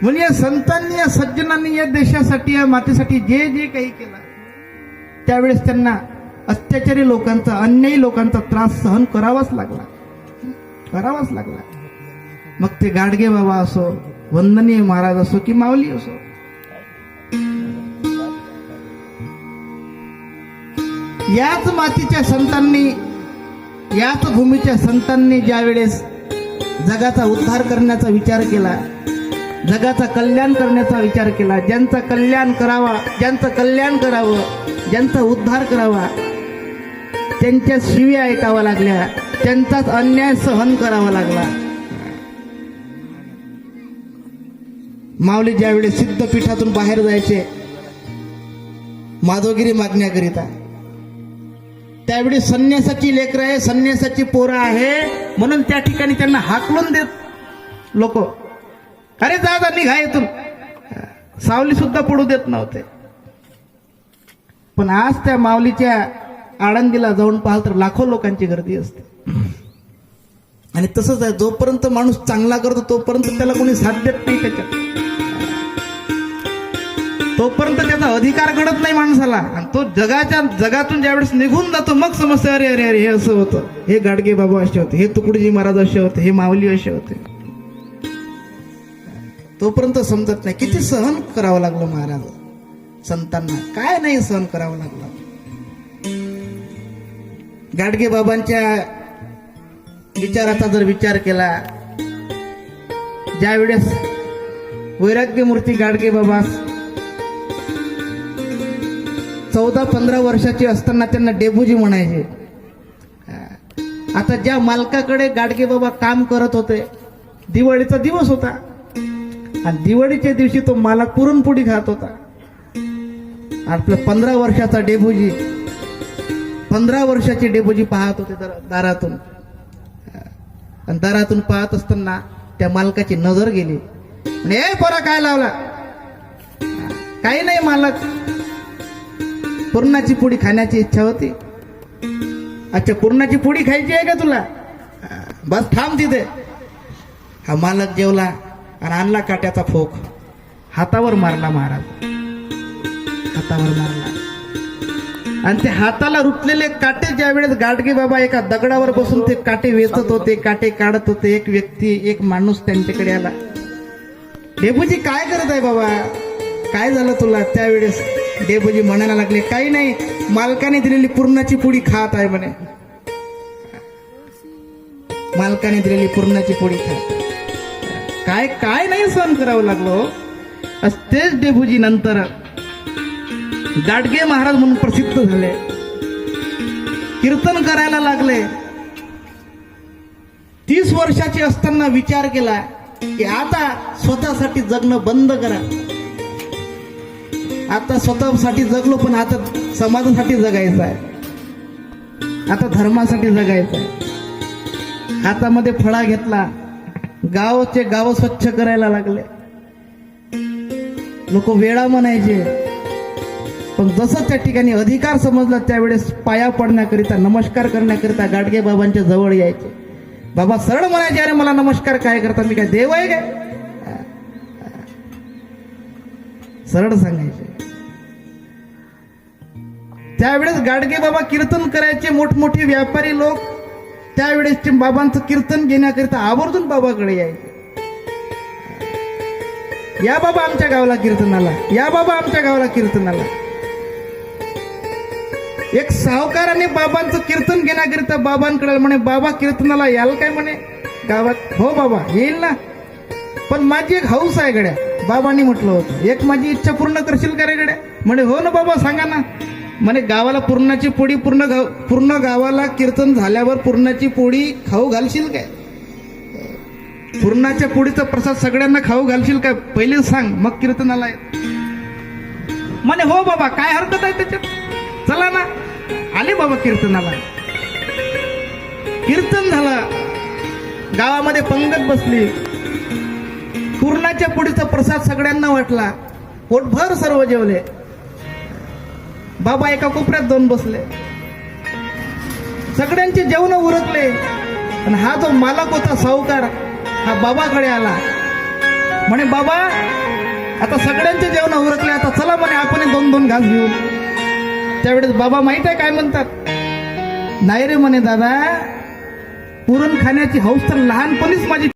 म्हणजे या संतांनी या सज्जनांनी या देशासाठी या मातेसाठी जे जे काही केलं त्यावेळेस त्यांना अत्याचारी लोकांचा अन्यायी लोकांचा त्रास सहन करावाच लागला. मग ते गाडगे बाबा असो, वंदनीय महाराज असो की माऊली असो, याच मातीच्या संतांनी, याच भूमीच्या संतांनी ज्या वेळेस जगाचा उद्धार करण्याचा विचार केला, जगाचा कल्याण करण्याचा विचार केला, ज्यांचं कल्याण करावं, ज्यांचा उद्धार करावा, त्यांच्या शिव्या ऐकाव्या लागल्या, त्यांचाच अन्याय सहन करावा लागला. माऊली ज्यावेळेस सिद्धपीठातून बाहेर जायचे माधवगिरी मागण्याकरिता, त्यावेळी संन्यासाची लेकरं आहे, संन्यासाची पोरं आहे म्हणून त्या ठिकाणी त्यांना हाकलून देत लोक, अरे जा निघा इथून, सावली सुद्धा पडू देत नव्हते. पण आज त्या माऊलीच्या आळंदीला जाऊन पाहाल तर लाखो लोकांची गर्दी असते. आणि तसंच आहे, जोपर्यंत माणूस चांगला करतो तोपर्यंत त्याला कोणी साथ देत नाही, त्याच्यात तोपर्यंत त्याचा अधिकार घडत नाही माणसाला. आणि तो जगातून ज्यावेळेस निघून जातो मग समजतं, अरे अरे अरे हे असं होतं, हे गाडगे बाबा असे होते, हे तुकडोजी महाराज असे होते, हे माऊली असे होते. तोपर्यंत समजत नाही किती सहन करावं लागलं महाराज संतांना, काय नाही सहन करावं लागलं. गाडगे बाबांच्या विचाराचा जर विचार केला, ज्यावेळेस वैराग्य मूर्ती गाडगे बाबा 14-15 वर्षाचे असताना त्यांना डेबूजी म्हणायचे. आता ज्या मालकाकडे गाडगे बाबा काम करत होते, दिवाळीचा दिवस होता आणि दिवाळीच्या दिवशी तो मालक पुरणपोळी खात होता. आपलं 15 वर्षाचा डेबूजी, 15 वर्षाचे डेबूजी पाहत होते दारातून. आणि दारातून पाहत असताना त्या मालकाची नजर गेली. म्हणे, ए पोरा काय लावला? काही नाही मालक, पुरणाची पोळी खाण्याची इच्छा होती. अच्छा, पुरणाची पोळी खायची आहे का तुला? बस थांब तिथे. हा मालक जेवला आणि आणला काट्याचा फोक, हातावर मारला महाराज, हातावर मारला. आणि ते हाताला रुतलेले काटे ज्यावेळेस गाडगे बाबा एका दगडावर बसून ते काटे वेचत होते, काटे काढत होते, एक व्यक्ती, एक माणूस त्यांच्याकडे आला. डेबूजी काय करत आहे बाबा, काय झालं तुला? त्यावेळेस डेबूजी म्हणायला लागले, काही नाही, मालकाने दिलेली पुरणाची पोळी खात आहे म्हणे, मालकाने दिलेली पुरणाची पोळी खात. काय काय नाही सहन करावं लागलो. तेच डेबूजी नंतर गाडगे महाराज म्हणून प्रसिद्ध झाले, कीर्तन करायला लागले. 30 वर्षाचे असताना विचार केला की आता स्वतःसाठी जगणं बंद करा. आता स्वतःसाठी जगलो, पण आता समाजासाठी जगायचं आहे, आता धर्मासाठी जगायचं आहे. हातामध्ये फळा घेतला, गावचे गाव स्वच्छ करायला लागले. लोक वेळा म्हणायचे, पण जसं त्या ठिकाणी अधिकार समजला त्यावेळेस पाया पडण्याकरिता, नमस्कार करण्याकरिता गाडगे बाबांच्या जवळ यायचे. बाबा सरळ म्हणायचे, अरे मला नमस्कार काय करता, मी काय देव आहे काय? सरळ सांगायचे. त्यावेळेस गाडगे बाबा कीर्तन करायचे. मोठमोठे व्यापारी लोक त्यावेळेस बाबांचं कीर्तन घेण्याकरिता आवर्जून बाबाकडे यायचे. या बाबा आमच्या गावाला कीर्तनाला, या बाबा आमच्या गावाला कीर्तनाला. एक सावकाराने बाबांचं कीर्तन घेण्याकरिता बाबांकडे म्हणे, बाबा कीर्तनाला याल काय म्हणे गावात? हो बाबा येईल ना, पण माझी एक हौस आहे गड्या. बाबांनी म्हटलं होतं, एक माझी इच्छा पूर्ण करशील का रे गड्या? म्हणे हो ना बाबा, सांगा ना. म्हणे गावाला पुरणाची पोळी, पूर्ण गावाला कीर्तन झाल्यावर पुरणाची पोळी खाऊ घालशील काय? पुरणाच्या पोळीचा प्रसाद सगळ्यांना खाऊ घालशील काय? पहिले सांग, मग कीर्तनाला आहे. म्हणे हो बाबा, काय हरकत आहे त्याच्यात, चला ना. आले बाबा कीर्तनाला. कीर्तन झालं, गावामध्ये पंगत बसली, पुरणाच्या पोळीचा प्रसाद सगळ्यांना वाटला, पोटभर सर्व जेवले. बाबा एका कोपऱ्यात जाऊन बसले. सगळ्यांचे जेवण उरकले. आणि हा जो मालक होता सावकार, हा बाबाकडे आला. म्हणे बाबा आता सगळ्यांचे जेवण उरकले, आता चला म्हणे आपण 2-2 घास घेऊ. त्यावेळेस बाबा माहित आहे काय म्हणतात, नाही रे म्हणे दादा, पुरण खाण्याची हौस तर लहानपणीच माझी